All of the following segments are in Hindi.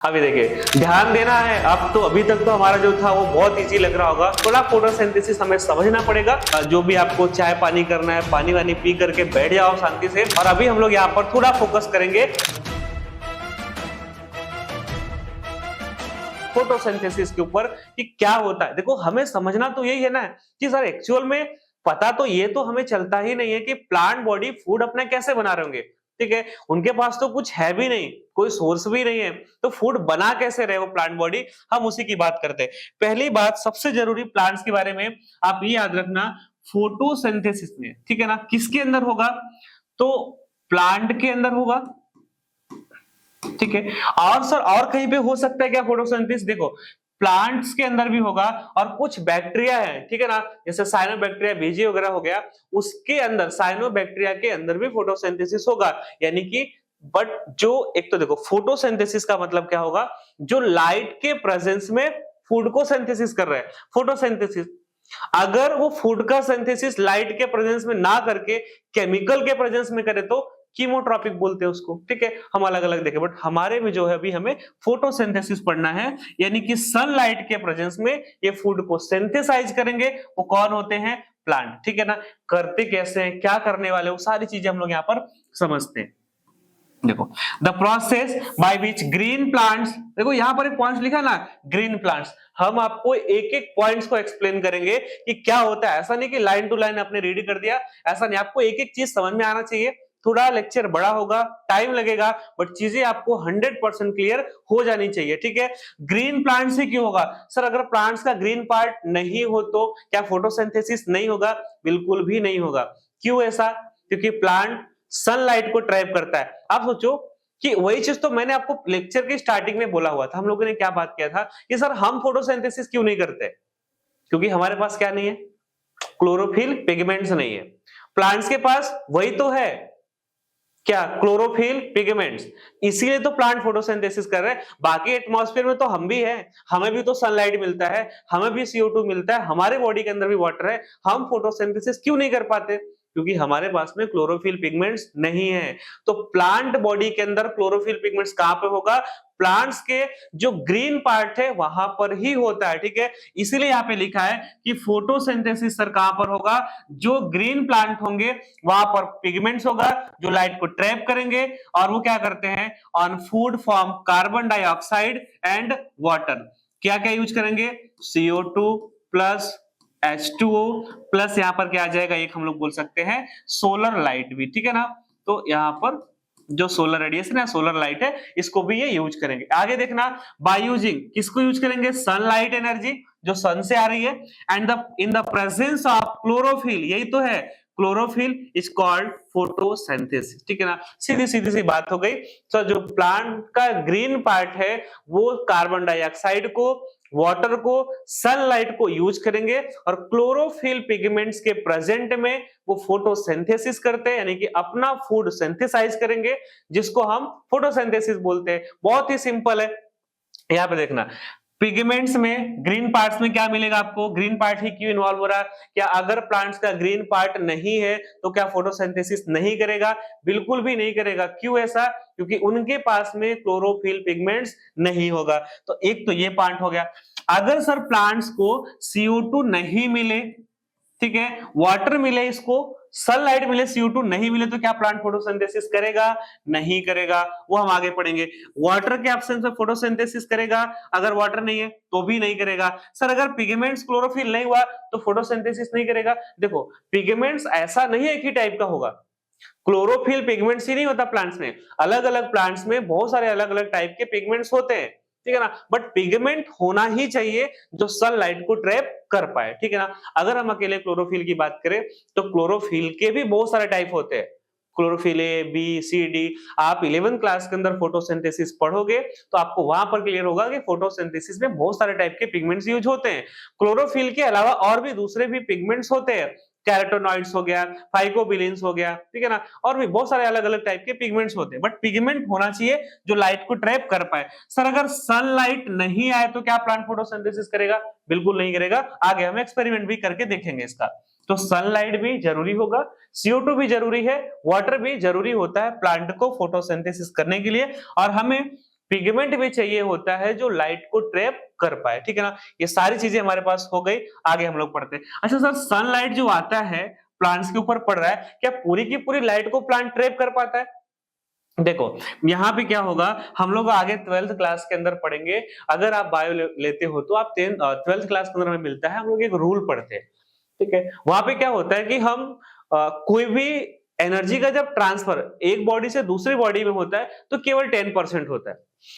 अभी देखिए ध्यान देना है। अब तो अभी तक तो हमारा जो था वो बहुत इजी लग रहा होगा, थोड़ा फोटोसिंथेसिस हमें समझना पड़ेगा। जो भी आपको चाय पानी करना है, पानी वानी पी करके बैठ जाओ शांति से। और अभी हम लोग यहाँ पर थोड़ा फोकस करेंगे फोटोसिंथेसिस के ऊपर कि क्या होता है। देखो हमें समझना तो यही है ना कि सर एक्चुअल में पता तो ये तो हमें चलता ही नहीं है कि प्लांट बॉडी फूड अपना कैसे बना रहे होंगे। ठीक है, उनके पास तो कुछ है भी नहीं, कोई सोर्स भी नहीं है, तो फूड बना कैसे रहे वो प्लांट बॉडी, हम उसी की बात करते हैं। पहली बात सबसे जरूरी प्लांट्स के बारे में आप ये याद रखना, फोटोसिंथेसिस में, ठीक है ना, किसके अंदर होगा, तो प्लांट के अंदर होगा। ठीक है, और सर और कहीं पे हो सकता है क्या फोटोसिंथेसिस? देखो प्लांट्स के अंदर भी होगा और कुछ बैक्टीरिया है, ठीक है ना, जैसे साइनोबैक्टीरिया बीजी वगैरह हो गया, उसके अंदर साइनोबैक्टीरिया के अंदर भी फोटोसिंथेसिस होगा। यानी कि बट जो एक तो देखो फोटोसिंथेसिस का मतलब क्या होगा, जो लाइट के प्रेजेंस में फूड को सिंथेसिस कर रहा है, फोटोसिंथेसिस। अगर वो फूड का सिंथेसिस लाइट के प्रेजेंस में ना करके केमिकल के प्रेजेंस में करे तो कीमोट्रॉपिक बोलते हैं उसको। ठीक है, हम अलग अलग देखें, बट हमारे में जो है अभी हमें फोटोसिंथेसिस पढ़ना है, यानी कि सनलाइट के प्रेजेंस में ये फूड को सिंथेसाइज करेंगे। वो कौन होते हैं? प्लांट। ठीक है ना, करते कैसे हैं, क्या करने वाले, वो सारी चीजें हम लोग यहाँ पर समझते हैं। देखो the process by which green plants, देखो यहां पर एक पॉइंट लिखा ना, ग्रीन प्लांट्स। हम आपको एक एक पॉइंट्स को एक्सप्लेन करेंगे कि क्या होता है। ऐसा नहीं कि लाइन टू लाइन आपने रीड कर दिया, ऐसा नहीं, आपको एक एक चीज समझ में आना चाहिए। थोड़ा लेक्चर बड़ा होगा, टाइम लगेगा, बट चीजें आपको 100% क्लियर हो जानी चाहिए। ठीक है, ग्रीन प्लांट से क्यों होगा? सर अगर प्लांट्स का ग्रीन पार्ट नहीं हो तो क्या फोटोसिंथेसिस नहीं होगा? बिल्कुल भी नहीं होगा। क्यों ऐसा? क्योंकि प्लांट सनलाइट को ट्रैप करता है। आप सोचो कि वही चीज तो मैंने आपको लेक्चर की स्टार्टिंग में बोला हुआ था। हम लोगों ने क्या बात किया था कि सर हम फोटोसिंथेसिस क्यों नहीं करते? क्योंकि हमारे पास क्या नहीं है? क्लोरोफिल पिगमेंट्स नहीं है। प्लांट्स के पास वही तो है, क्या? Chlorophyll pigments. इसीलिए तो प्लांट फोटोसिंथेसिस कर रहे हैं। बाकी एटमॉस्फेयर में तो हम भी हैं, हमें भी तो सनलाइट मिलता है, हमें भी CO2 मिलता है, हमारे बॉडी के अंदर भी वाटर है। हम फोटोसिंथेसिस क्यों नहीं कर पाते? क्योंकि हमारे पास में क्लोरोफिल पिगमेंट्स नहीं है। तो प्लांट बॉडी के अंदर क्लोरोफिल पिगमेंट्स कहां पे होगा? प्लांट्स के जो ग्रीन पार्ट है वहां पर ही होता है। ठीक है, इसीलिए यहाँ पे लिखा है कि फोटोसिंथेसिस सर कहां पर होगा? जो ग्रीन प्लांट होंगे वहां पर पिगमेंट्स होगा जो लाइट को ट्रैप करेंगे, और वो क्या करते हैं? On food form carbon dioxide and water. क्या क्या यूज करेंगे? CO2 प्लस H2O प्लस यहाँ पर क्या आ जाएगा, एक हम लोग बोल सकते हैं सोलर लाइट भी। ठीक है ना, तो यहाँ पर जो सोलर रेडिएशन है, सोलर लाइट है, इसको भी ये यूज करेंगे। आगे देखना, बाय यूजिंग, किसको यूज करेंगे? सनलाइट एनर्जी जो सन से आ रही है, and the in the presence of chlorophyll, यही तो है क्लोरोफिल इज कॉल्ड फोटोसिंथेसिस। ठीक है ना, सीधी सीधी सी बात हो गई। तो जो प्लांट का ग्रीन पार्ट है वो कार्बन डाइऑक्साइड को, वाटर को, सनलाइट को यूज करेंगे, और क्लोरोफिल पिगमेंट्स के प्रेजेंट में वो फोटोसिंथेसिस करते हैं, यानी कि अपना फूड सिंथेसाइज करेंगे, जिसको हम फोटोसिंथेसिस बोलते हैं। बहुत ही सिंपल है। यहाँ पे देखना, पिगमेंट्स में ग्रीन पार्ट्स में क्या मिलेगा आपको? ग्रीन पार्ट ही क्यों इन्वॉल्व हो रहा है? क्या अगर प्लांट्स का ग्रीन पार्ट नहीं है तो क्या फोटोसिंथेसिस नहीं करेगा? बिल्कुल भी नहीं करेगा। क्यों ऐसा? क्योंकि उनके पास में क्लोरोफिल पिगमेंट्स नहीं होगा। तो एक तो ये पार्ट हो गया। अगर सर प्लांट्स को CO2 नहीं मिले, ठीक है, वाटर मिले, इसको सनलाइट मिले, CO2 नहीं मिले, तो क्या प्लांट फोटोसिंथेसिस करेगा? नहीं करेगा। वो हम आगे पढ़ेंगे। वाटर के एब्सेंस में फोटोसिंथेसिस करेगा, अगर वाटर नहीं है तो भी नहीं करेगा। सर अगर पिगमेंट्स क्लोरोफिल नहीं हुआ तो फोटोसिंथेसिस नहीं करेगा। देखो पिगमेंट्स ऐसा नहीं है एक ही टाइप का होगा, क्लोरोफिल पिगमेंट्स ही नहीं होता प्लांट्स में, अलग अलग प्लांट्स में बहुत सारे अलग अलग टाइप के पिगमेंट्स होते हैं। ठीक है ना, बट पिगमेंट होना ही चाहिए जो सनलाइट को ट्रैप कर पाए। ठीक है ना, अगर हम अकेले क्लोरोफिल की बात करें तो क्लोरोफिल के भी बहुत सारे टाइप होते हैं, chlorophyll A, B, C, D। आप 11th क्लास के अंदर फोटोसिंथेसिस पढ़ोगे तो आपको वहां पर क्लियर होगा कि फोटोसिंथेसिस में बहुत सारे टाइप के पिगमेंट्स यूज होते हैं। क्लोरोफिल के अलावा और भी दूसरे भी पिगमेंट्स होते हैं, कैरोटेनॉइड्स हो गया, फाइकोबिलिन्स हो गया, ठीक है ना, और भी बहुत सारे अलग अलग टाइप के पिगमेंट्स होते हैं, बट पिगमेंट होना चाहिए जो लाइट को ट्रैप कर पाए। सर अगर सनलाइट नहीं आए तो क्या प्लांट फोटोसिंथेसिस करेगा? बिल्कुल नहीं करेगा। आगे हम एक्सपेरिमेंट भी करके देखेंगे इसका। तो सनलाइट भी जरूरी होगा, CO2 भी जरूरी है, वाटर भी जरूरी होता है प्लांट को फोटोसिंथेसिस करने के लिए। और हमें पिगमेंट भी चाहिए होता है जो लाइट को ट्रैप कर पाए, ठीक है ना। ये सारी चीजें हमारे पास हो गई, आगे हम लोग पढ़ते हैं। अच्छा सर, सनलाइट जो आता है प्लांट्स के ऊपर पड़ रहा है, क्या पूरी की पूरी लाइट को प्लांट ट्रैप कर पाता है? देखो यहाँ पे क्या होगा, हम लोग आगे 12th क्लास के अंदर पढ़ेंगे। अगर आप बायो लेते हो तो आप 12th क्लास के अंदर हमें मिलता है, हम लोग एक रूल पढ़ते हैं, ठीक है। वहां पे क्या होता है कि हम कोई भी एनर्जी का जब ट्रांसफर एक बॉडी से दूसरी बॉडी में होता है तो केवल 10% होता है।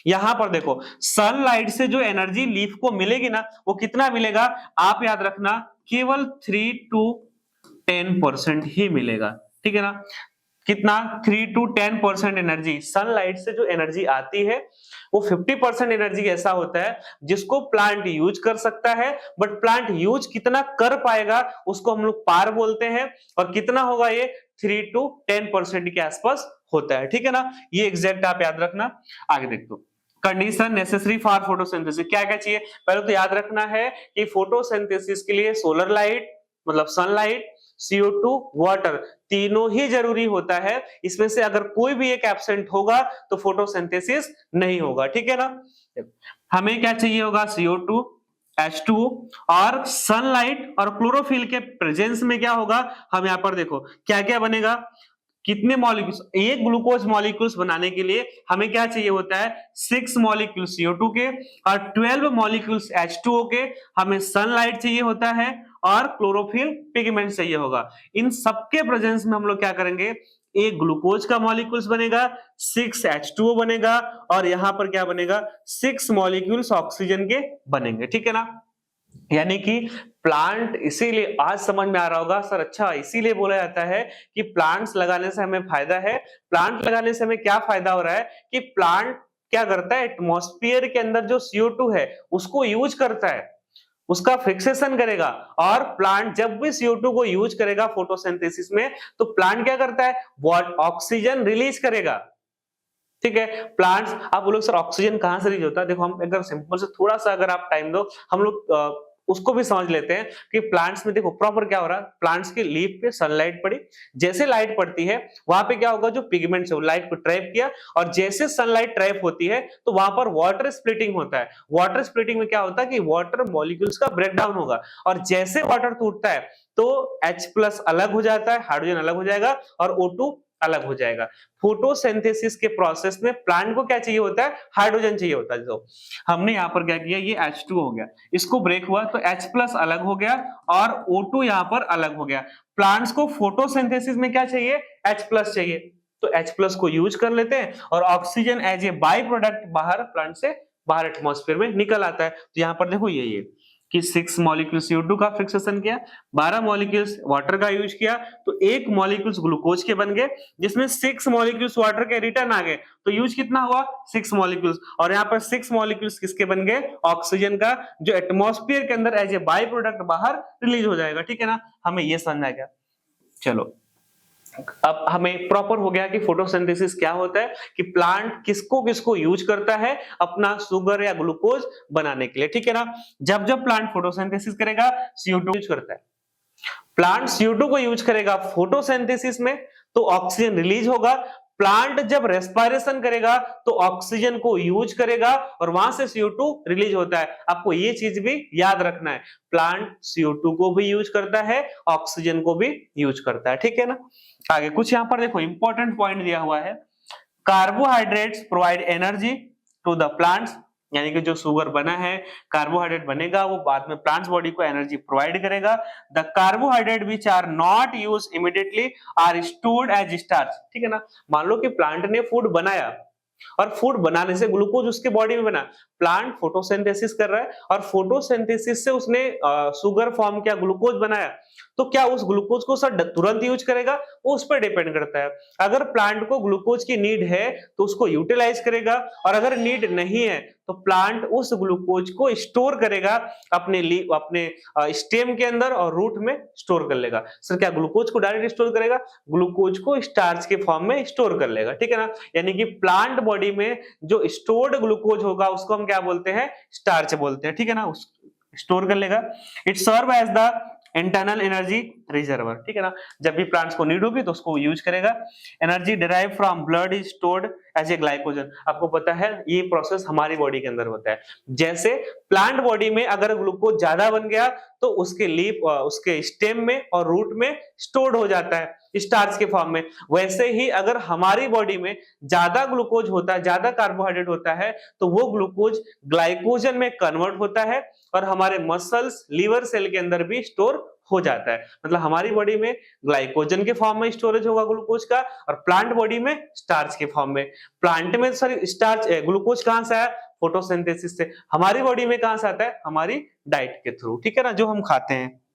यहां पर देखो, सनलाइट से जो एनर्जी लीफ को मिलेगी ना, वो कितना मिलेगा, आप याद रखना, केवल 3 to 10% ही मिलेगा, ठीक है ना। कितना, 3 to 10% एनर्जी, सनलाइट से जो एनर्जी आती है वो 50% एनर्जी ऐसा होता है जिसको प्लांट यूज कर सकता है, बट प्लांट यूज कितना कर पाएगा उसको हम लोग पार बोलते हैं, और कितना होगा ये 3 to 10% के आसपास होता है, ठीक है ना। ये एग्जैक्ट आप याद रखना। आगे देखो, कंडीशन नेसेसरी फॉर फोटोसिंथेसिस, क्या क्या चाहिए, पहले तो याद रखना है कि फोटोसिंथेसिस के लिए सोलर लाइट मतलब सनलाइट, CO2, वाटर, तीनों ही जरूरी होता है। इसमें से अगर कोई भी एक एब्सेंट होगा तो फोटोसिंथेसिस नहीं होगा, ठीक है ना। हमें क्या चाहिए होगा, CO2, H2O और सनलाइट और क्लोरोफिल के प्रेजेंस में क्या होगा, हम यहां पर देखो क्या क्या बनेगा, कितने मॉलिक्यूल्स, एक ग्लूकोज मॉलिक्यूल्स बनाने के लिए हमें क्या चाहिए होता है, 6 मॉलिक्यूल CO2 के और 12 मॉलिक्यूल्स H2O के। हमें सनलाइट चाहिए होता है और क्लोरोफिल पिगमेंट चाहिए होगा। इन सबके प्रेजेंस में हम लोग क्या करेंगे, एक ग्लूकोज का मॉलिक्यूल्स बनेगा, 6 H2O बनेगा और यहां पर क्या बनेगा, 6 मॉलिक्यूल्स ऑक्सीजन के बनेंगे, ठीक है ना। यानी कि प्लांट, इसीलिए आज समझ में आ रहा होगा सर, अच्छा इसीलिए बोला जाता है कि प्लांट्स लगाने से हमें फायदा है। प्लांट लगाने से हमें क्या फायदा हो रहा है कि प्लांट क्या करता है, एटमॉस्फेयर के अंदर जो CO2 है उसको यूज करता है, उसका फिक्सेशन करेगा, और प्लांट जब भी CO2 को यूज करेगा फोटोसिंथेसिस में तो प्लांट क्या करता है, ऑक्सीजन रिलीज करेगा, ठीक है। प्लांट्स, आप बोलोगे सर ऑक्सीजन कहां से रिलीज होता है, देखो हम अगर सिंपल से थोड़ा सा अगर आप टाइम दो, हम लोग उसको भी समझ लेते हैं कि प्लांट्स में देखो प्रॉपर क्या हो रहा है। प्लांट्स की लीफ पे सनलाइट पड़ी, जैसे लाइट पड़ती है वहां पे क्या होगा, जो पिगमेंट्स है वो लाइट को ट्रैप किया, और जैसे सनलाइट ट्रैप होती है तो वहां पर वाटर स्प्लिटिंग होता है। वाटर स्प्लिटिंग में क्या होता है कि वाटर मॉलिक्यूल्स का ब्रेकडाउन होगा, और जैसे वाटर टूटता है तो H+ अलग हो जाता है, हाइड्रोजन अलग हो जाएगा और O2 अलग हो जाएगा। फोटोसिंथेसिस के प्रोसेस में प्लांट को क्या चाहिए होता है, हाइड्रोजन चाहिए होता है। तो हमने यहाँ पर क्या किया, ये H2 हो गया, इसको ब्रेक हुआ तो H+ अलग हो गया और O2 यहाँ पर अलग हो गया। प्लांट्स को फोटोसिंथेसिस में क्या चाहिए, H+ चाहिए, तो H+ को यूज कर लेते हैं और oxygen as a by product बाहर प्लांट से बाहर एटमॉस्फेयर में निकल आता है। तो यहाँ पर देखो ये कि 6 मॉलिक्यूल CO2 का फिक्सेशन किया, 12 मॉलिक्यूल्स वाटर का यूज किया, तो एक मॉलिक्यूल्स ग्लूकोज के बन गए, जिसमें 6 मॉलिक्यूल्स वाटर के रिटर्न आ गए, तो यूज कितना हुआ, 6 मॉलिक्यूल्स, और यहाँ पर 6 मॉलिक्यूल्स किसके बन गए, ऑक्सीजन का, जो एटमॉस्फेयर के अंदर एज ए बाई प्रोडक्ट बाहर रिलीज हो जाएगा, ठीक है ना। हमें ये समझना है क्या, चलो अब हमें प्रॉपर हो गया कि फोटोसिंथेसिस क्या होता है, कि प्लांट किसको किसको यूज करता है अपना शुगर या ग्लूकोज बनाने के लिए, ठीक है ना। जब जब प्लांट फोटोसिंथेसिस करेगा CO2 यूज करता है, प्लांट CO2 को यूज करेगा फोटोसिंथेसिस में तो ऑक्सीजन रिलीज होगा। प्लांट जब रेस्पिरेशन करेगा तो ऑक्सीजन को यूज करेगा और वहां से CO2 रिलीज होता है। आपको ये चीज भी याद रखना है, प्लांट CO2 को भी यूज करता है, ऑक्सीजन को भी यूज करता है, ठीक है ना। आगे कुछ यहाँ पर देखो इंपॉर्टेंट पॉइंट दिया हुआ है, carbohydrates provide energy to the plants, यानी कि जो शुगर बना है, कार्बोहाइड्रेट बनेगा, वो बाद में प्लांट्स बॉडी को एनर्जी प्रोवाइड करेगा। The carbohydrate which are not use immediately are stored as starch, ठीक है ना। मान लो कि प्लांट ने फूड बनाया और फूड बनाने से ग्लूकोज उसके बॉडी में बना, प्लांट फोटोसिंथेसिस कर रहा है और फोटोसिंथेसिस से उसने शुगर फॉर्म किया, ग्लूकोज बनाया, तो क्या उस ग्लूकोज को सर तुरंत यूज करेगा, वो उस पर डिपेंड करता है। अगर प्लांट को ग्लूकोज की नीड है तो उसको यूटिलाइज करेगा, और अगर नीड नहीं है तो प्लांट उस ग्लूकोज को स्टोर करेगा अपने स्टेम के अंदर और रूट में स्टोर कर लेगा। सर क्या ग्लूकोज को डायरेक्ट स्टोर करेगा, ग्लूकोज को स्टार्च के फॉर्म में स्टोर कर लेगा, ठीक है ना। यानी कि प्लांट बॉडी में जो स्टोर्ड ग्लूकोज होगा उसको हम क्या बोलते हैं, स्टार्च बोलते हैं, ठीक है ना, स्टोर कर लेगा। It serve as the internal energy reservoir, ठीक है ना, जब भी प्लांट्स को नीड होगी तो उसको यूज करेगा। Energy derive from blood is stored as a glycogen. आपको पता है ये प्रोसेस हमारी बॉडी के अंदर होता है। जैसे प्लांट बॉडी में अगर ग्लूकोज ज्यादा बन गया तो उसके लीफ उसके स्टेम में और रूट में स्टोर्ड हो जाता है स्टार्च के फॉर्म में। वैसे ही अगर हमारी बॉडी में ज्यादा ग्लूकोज होता है, ज्यादा कार्बोहाइड्रेट होता है, तो वो ग्लूकोज ग्लाइकोजन में कन्वर्ट होता है और हमारे मसल्स, लिवर सेल के अंदर भी स्टोर हो जाता है। मतलब हमारी बॉडी में ग्लाइकोजन के फॉर्म में स्टोरेज होगा ग्लूकोज का और प्लांट बॉडी में स्टार्च के फॉर्म में। प्लांट में सॉरी स्टार्च ग्लूकोज कहां से आया? फोटोसिंथेसिस से। हमारी बॉडी में कहां से आता है? हमारी डाइट के थ्रू, ठीक है ना, जो हम खाते हैं।